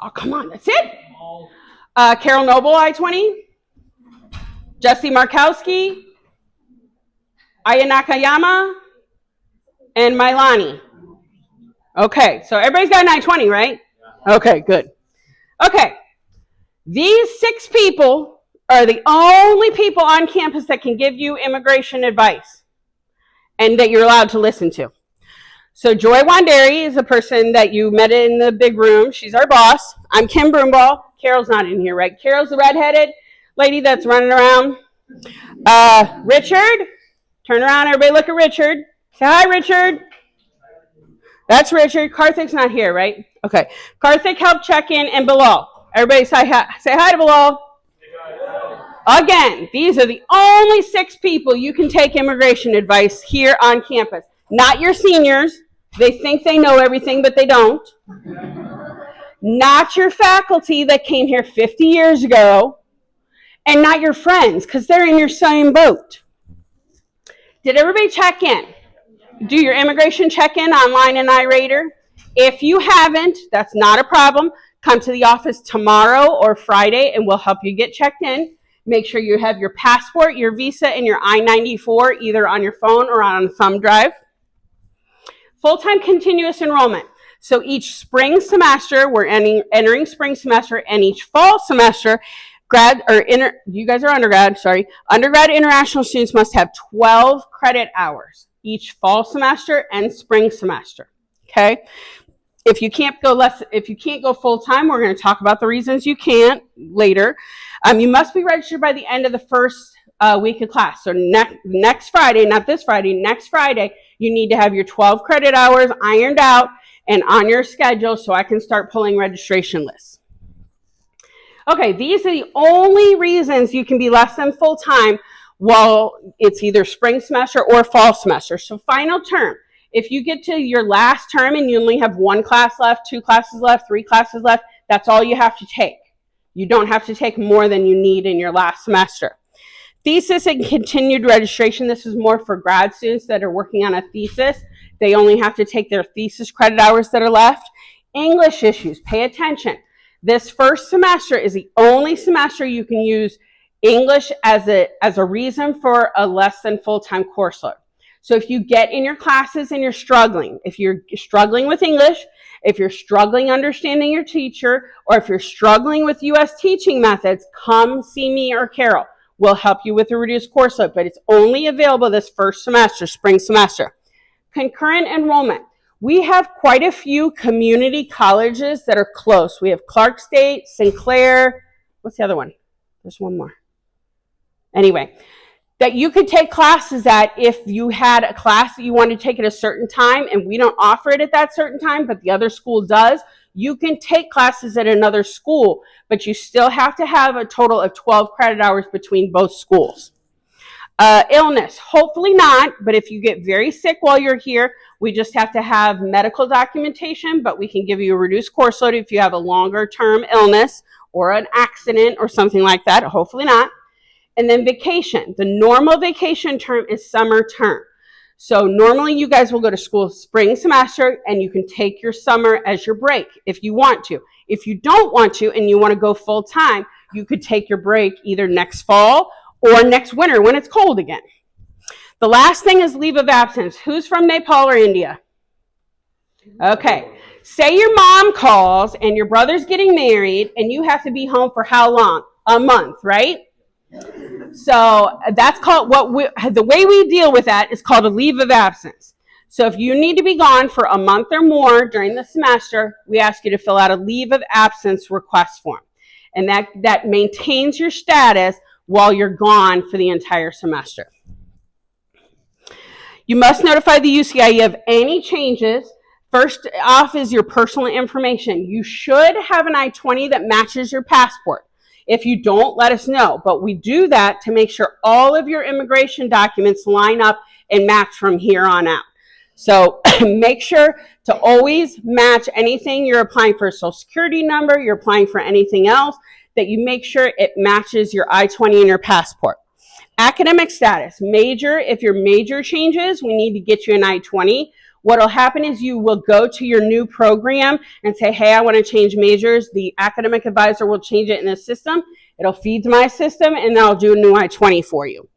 Oh, come on, that's it. Carol Noble, I-20. Jesse Markowski, Aya Nakayama, and Milani. Okay, so everybody's got an I-20, right? Okay, good. Okay, these 6 people are the only people on campus that can give you immigration advice and that you're allowed to listen to. So Joy Wanderi is a person that you met in the big room. She's our boss. I'm Kim Brumbaugh. Carol's not in here, right? Carol's the redheaded lady that's running around. Richard, turn around, everybody look at Richard. Say hi, Richard. That's Richard. Karthik's not here, right? Okay. Karthik helped check in, and Bilal. Everybody say hi to Bilal. Again, these are the only 6 people you can take immigration advice here on campus. Not your seniors. They think they know everything, but they don't. Not your faculty that came here 50 years ago. And not your friends, because they're in your same boat. Did everybody check in? Do your immigration check-in online in iRater. If you haven't, that's not a problem. Come to the office tomorrow or Friday, and we'll help you get checked in. Make sure you have your passport, your visa, and your I-94 either on your phone or on a thumb drive. Full-time continuous enrollment. So each spring semester, we're entering spring semester, and each fall semester, you guys are undergrad, sorry. Undergrad international students must have 12 credit hours each fall semester and spring semester, okay? If you can't go full-time, we're going to talk about the reasons you can't later. You must be registered by the end of the first week of class. So next Friday, not this Friday, next Friday, you need to have your 12 credit hours ironed out and on your schedule so I can start pulling registration lists. Okay, these are the only reasons you can be less than full-time while it's either spring semester or fall semester. So final term, if you get to your last term and you only have 1 class left, 2 classes left, 3 classes left, that's all you have to take. You don't have to take more than you need in your last semester. Thesis and continued registration, this is more for grad students that are working on a thesis. They only have to take their thesis credit hours that are left. English issues, pay attention. This first semester is the only semester you can use English as a reason for a less than full-time course load. So if you get in your classes and you're struggling, if you're struggling with English, if you're struggling understanding your teacher, or if you're struggling with U.S. teaching methods, come see me or Carol. We'll help you with a reduced course load, but it's only available this first semester, spring semester. Concurrent enrollment. We have quite a few community colleges that are close. We have Clark State, Sinclair, what's the other one? There's one more. Anyway, that you could take classes at if you had a class that you wanted to take at a certain time, and we don't offer it at that certain time, but the other school does. You can take classes at another school, but you still have to have a total of 12 credit hours between both schools. Illness, hopefully not, but if you get very sick while you're here, we just have to have medical documentation, but we can give you a reduced course load if you have a longer term illness or an accident or something like that, hopefully not. And then vacation. The normal vacation term is summer term. So normally you guys will go to school spring semester and you can take your summer as your break if you want to. If you don't want to and you want to go full time, you could take your break either next fall or next winter when it's cold again. The last thing is leave of absence. Who's from Nepal or India? Okay. Say your mom calls and your brother's getting married and you have to be home for how long? A month, right? So that's called the way we deal with that is called a leave of absence. So if you need to be gone for a month or more during the semester, we ask you to fill out a leave of absence request form. And that maintains your status while you're gone for the entire semester. You must notify the UCIE of any changes. First off is your personal information. You should have an I-20 that matches your passport. If you don't, let us know. But we do that to make sure all of your immigration documents line up and match from here on out. So make sure to always match anything you're applying for a social security number, you're applying for anything else, that you make sure it matches your I-20 and your passport. Academic status, major, if your major changes, we need to get you an I-20. What will happen is you will go to your new program and say, hey, I want to change majors. The academic advisor will change it in the system. It'll feed to my system, and then I'll do a new I-20 for you.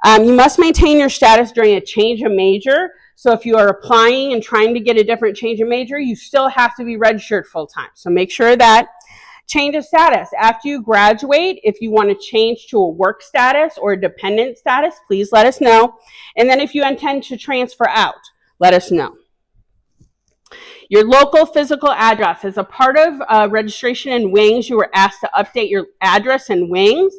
You must maintain your status during a change of major. So if you are applying and trying to get a different change of major, you still have to be registered full-time. So make sure that change of status. After you graduate, if you want to change to a work status or a dependent status, please let us know. And then if you intend to transfer out, let us know. Your local physical address. As a part of registration in Wings, you were asked to update your address in Wings.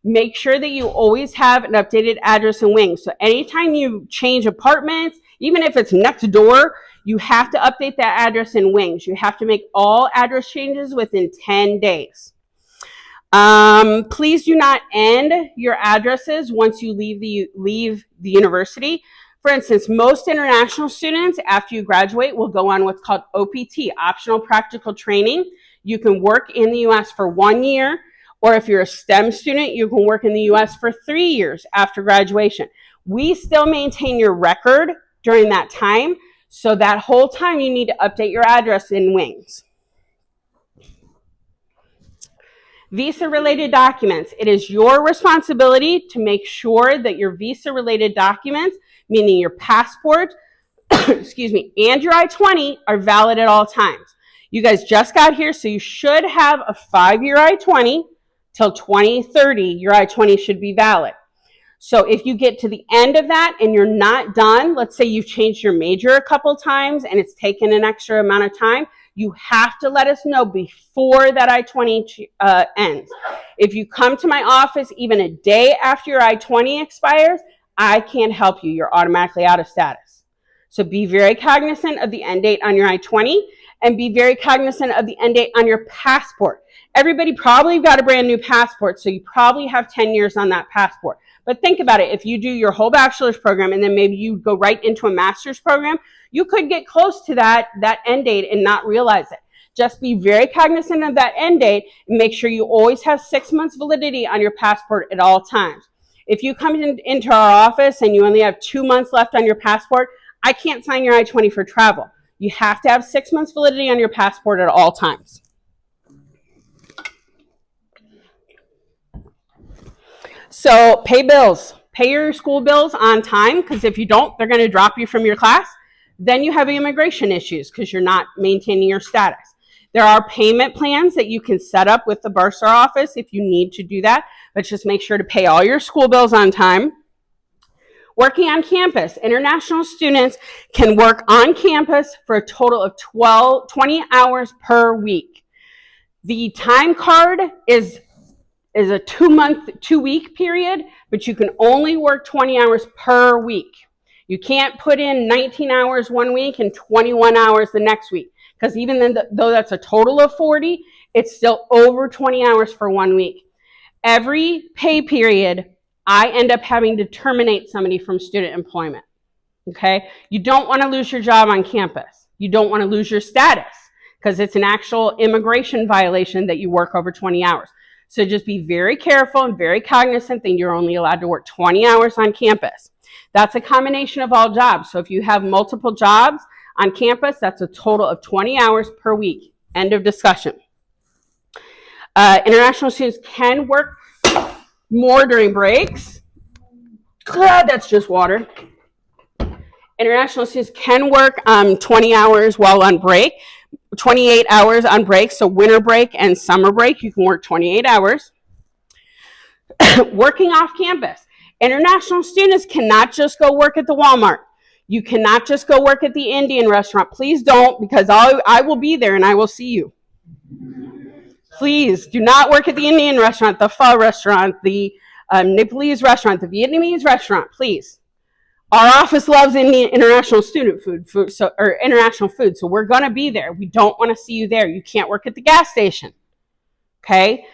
Make sure that you always have an updated address in Wings. So anytime you change apartments, even if it's next door, you have to update that address in Wings. You have to make all address changes within 10 days. Please do not end your addresses once you leave the university. For instance, most international students, after you graduate, will go on what's called OPT, Optional Practical Training. You can work in the U.S. for 1 year, or if you're a STEM student, you can work in the U.S. for 3 years after graduation. We still maintain your record during that time, so that whole time you need to update your address in Wings. Visa-related documents. It is your responsibility to make sure that your visa-related documents, meaning your passport, excuse me, and your I-20 are valid at all times. You guys just got here, so you should have a 5-year I-20 till 2030. Your I-20 should be valid. So if you get to the end of that and you're not done, let's say you've changed your major a couple times and it's taken an extra amount of time, you have to let us know before that I-20 ends. If you come to my office even a day after your I-20 expires, I can't help you. You're automatically out of status. So be very cognizant of the end date on your I-20 and be very cognizant of the end date on your passport. Everybody probably got a brand new passport, so you probably have 10 years on that passport. But think about it. If you do your whole bachelor's program and then maybe you go right into a master's program, you could get close to that end date and not realize it. Just be very cognizant of that end date and make sure you always have 6 months validity on your passport at all times. If you come into our office and you only have 2 months left on your passport, I can't sign your I-20 for travel. You have to have 6 months validity on your passport at all times. So pay bills. Pay your school bills on time, because if you don't, they're going to drop you from your class. Then you have immigration issues because you're not maintaining your status. There are payment plans that you can set up with the bursar office if you need to do that, but just make sure to pay all your school bills on time. Working on campus. International students can work on campus for a total of 20 hours per week. The time card is a 2-week period, but you can only work 20 hours per week. You can't put in 19 hours one week and 21 hours the next week, because even though that's a total of 40, it's still over 20 hours for 1 week. Every pay period, I end up having to terminate somebody from student employment, okay? You don't want to lose your job on campus. You don't want to lose your status, because it's an actual immigration violation that you work over 20 hours. So just be very careful and very cognizant that you're only allowed to work 20 hours on campus. That's a combination of all jobs. So if you have multiple jobs on campus, that's a total of 20 hours per week. End of discussion. International students can work more during breaks. That's just water. International students can work 20 hours while on break. 28 hours on break, so winter break and summer break, you can work 28 hours. Working off campus. International students cannot just go work at the Walmart. You cannot just go work at the Indian restaurant. Please don't, because I will be there and I will see you. Please do not work at the Indian restaurant, the pho restaurant, the Nepalese restaurant, the Vietnamese restaurant, please. Our office loves Indian international student food, or international food, so we're going to be there. We don't want to see you there. You can't work at the gas station, okay?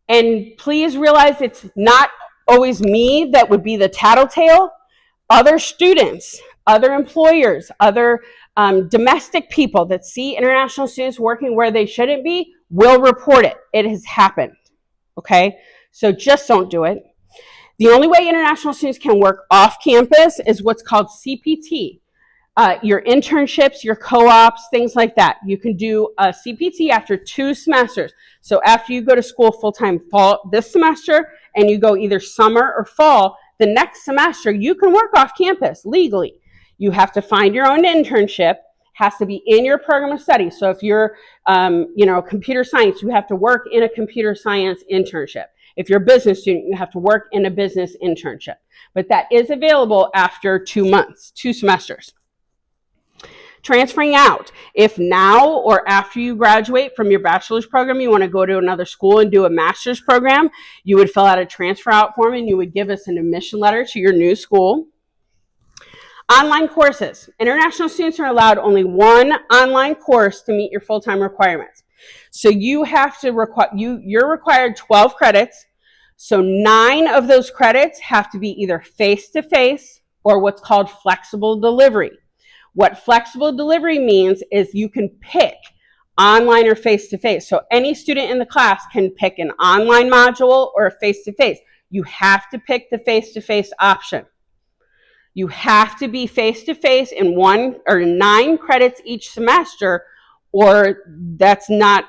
And please realize it's not always me that would be the tattletale. Other students, other employers, other domestic people that see international students working where they shouldn't be will report it. It has happened, okay? So just don't do it. The only way international students can work off campus is what's called CPT. your internships, your co-ops, things like that. You can do a CPT after 2 semesters. So after you go to school full-time fall this semester and you go either summer or fall, the next semester you can work off campus legally. You have to find your own internship, has to be in your program of study. So if you're, computer science, you have to work in a computer science internship. If you're a business student, you have to work in a business internship. But that is available after 2 months, 2 semesters. Transferring out. If now or after you graduate from your bachelor's program, you want to go to another school and do a master's program, you would fill out a transfer out form and you would give us an admission letter to your new school. Online courses. International students are allowed only 1 online course to meet your full-time requirements. So you have to you're required 12 credits. So 9 of those credits have to be either face-to-face or what's called flexible delivery. What flexible delivery means is you can pick online or face-to-face. So any student in the class can pick an online module or a face-to-face. You have to pick the face-to-face option. You have to be face-to-face in 1 or 9 credits each semester, or that's not,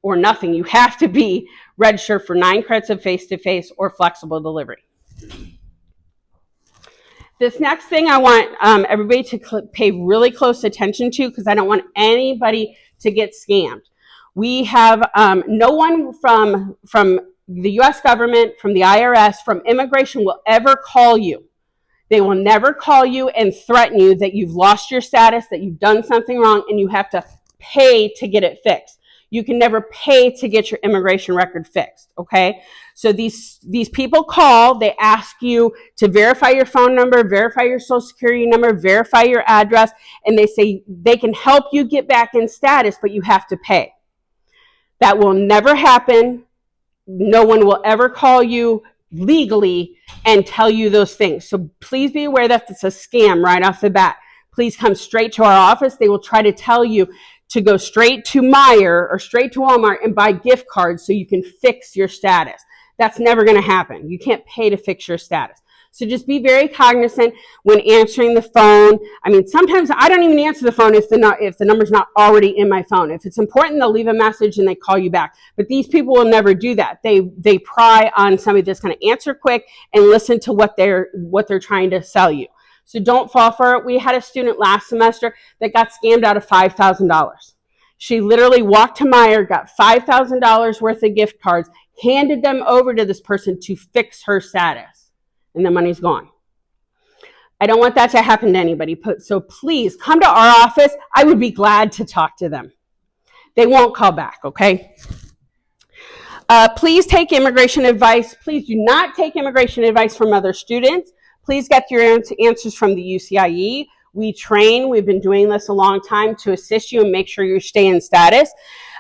or nothing. You have to be registered for 9 credits of face-to-face or flexible delivery. This next thing I want everybody to pay really close attention to, because I don't want anybody to get scammed. We have no one from the U.S. government, from the IRS, from immigration will ever call you. They will never call you and threaten you that you've lost your status, that you've done something wrong, and you have to pay to get it fixed. You can never pay to get your immigration record fixed, okay? So these people call, they ask you to verify your phone number, verify your social security number, verify your address, and they say they can help you get back in status, but you have to pay. That will never happen. No one will ever call you legally and tell you those things. So please be aware that it's a scam right off the bat. Please come straight to our office. They will try to tell you to go straight to Meijer or straight to Walmart and buy gift cards so you can fix your status. That's never going to happen. You can't pay to fix your status. So just be very cognizant when answering the phone. Sometimes I don't even answer the phone if the number's not already in my phone. If it's important, they'll leave a message and they call you back. But these people will never do that. They pry on somebody that's going to answer quick and listen to what they're trying to sell you. So don't fall for it. We had a student last semester that got scammed out of $5,000. She literally walked to Meijer, got $5,000 worth of gift cards, handed them over to this person to fix her status, and the money's gone. I don't want that to happen to anybody. So please come to our office. I would be glad to talk to them. They won't call back, okay? Please take immigration advice. Please do not take immigration advice from other students. Please get your answers from the UCIE. We've been doing this a long time to assist you and make sure you stay in status.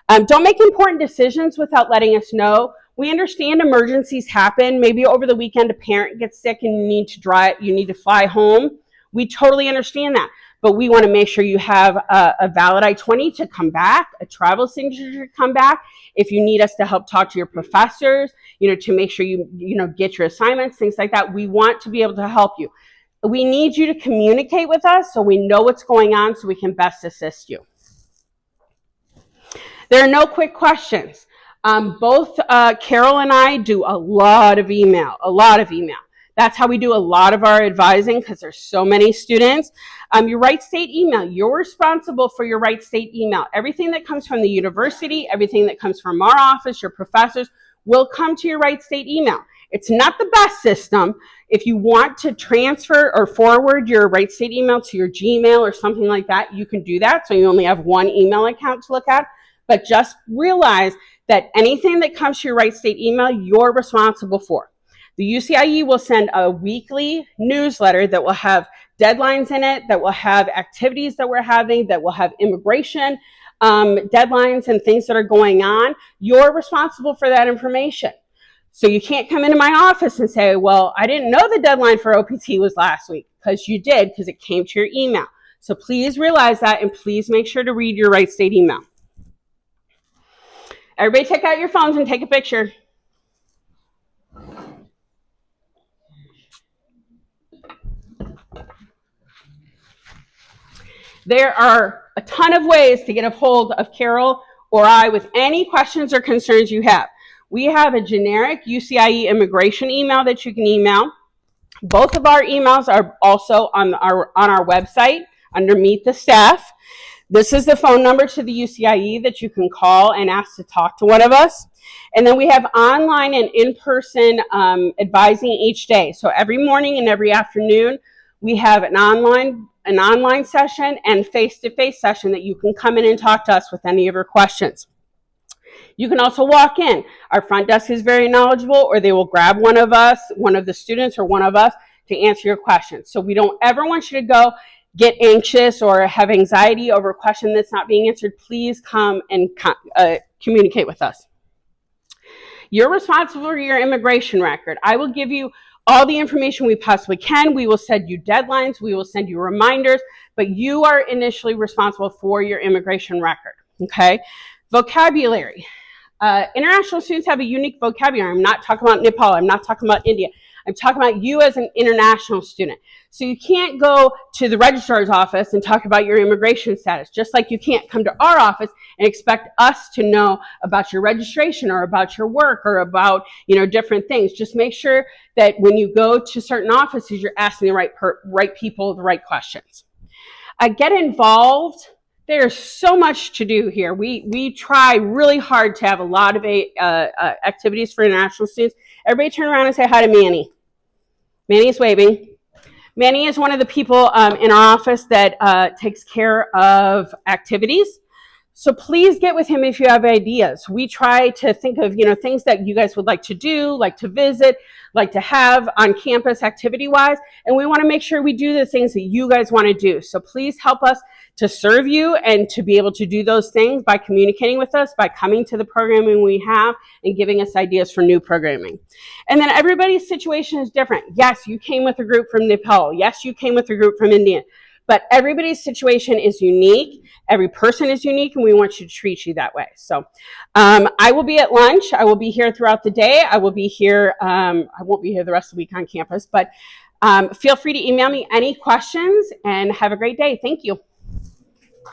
Don't make important decisions without letting us know. We understand emergencies happen. Maybe over the weekend a parent gets sick and you need to fly home. We totally understand that. But we want to make sure you have a valid I-20 to come back, a travel signature to come back. If you need us to help talk to your professors, to make sure you get your assignments, things like that, we want to be able to help you. We need you to communicate with us so we know what's going on so we can best assist you. There are no quick questions. Both Carol and I do a lot of email. That's how we do a lot of our advising because there's so many students. Your Wright State email, you're responsible for your Wright State email. Everything that comes from the university, everything that comes from our office, your professors, will come to your Wright State email. It's not the best system. If you want to transfer or forward your Wright State email to your Gmail or something like that, you can do that. So you only have one email account to look at. But just realize that anything that comes to your Wright State email, you're responsible for. The UCIE will send a weekly newsletter that will have deadlines in it, that will have activities that we're having, that will have immigration deadlines and things that are going on. You're responsible for that information. So you can't come into my office and say, well, I didn't know the deadline for OPT was last week, because you did, because it came to your email. So please realize that, and please make sure to read your Wright State email. Everybody take out your phones and take a picture. There are a ton of ways to get a hold of Carol or I with any questions or concerns you have. We have a generic UCIE immigration email that you can email. Both of our emails are also on our website under Meet the Staff. This is the phone number to the UCIE that you can call and ask to talk to one of us. And then we have online and in-person advising each day. So every morning and every afternoon, we have an online session and face-to-face session that you can come in and talk to us with any of your questions. You can also walk in. Our front desk is very knowledgeable, or they will grab one of us, one of the students or one of us, to answer your questions. So we don't ever want you to go get anxious or have anxiety over a question that's not being answered. Please come and communicate with us. You're responsible for your immigration record. I will give you all the information we possibly can. We will send you deadlines. We will send you reminders, but you are initially responsible for your immigration record, okay? Vocabulary. International students have a unique vocabulary. I'm not talking about Nepal. I'm not talking about India. I'm talking about you as an international student. So you can't go to the registrar's office and talk about your immigration status, just like you can't come to our office and expect us to know about your registration or about your work or about, different things. Just make sure that when you go to certain offices, you're asking the right people the right questions. Get involved. There's so much to do here. We try really hard to have a lot of activities for international students. Everybody turn around and say hi to Manny. Manny's waving. Manny is one of the people in our office that takes care of activities. So please get with him if you have ideas. We try to think of, things that you guys would like to do, like to visit, like to have on campus activity-wise, and we want to make sure we do the things that you guys want to do. So please help us to serve you and to be able to do those things by communicating with us, by coming to the programming we have and giving us ideas for new programming. And then everybody's situation is different. Yes, you came with a group from Nepal. Yes, you came with a group from India. But everybody's situation is unique. Every person is unique, and we want you to treat you that way. So I will be at lunch. I will be here throughout the day. I will be here. I won't be here the rest of the week on campus, but feel free to email me any questions, and have a great day. Thank you.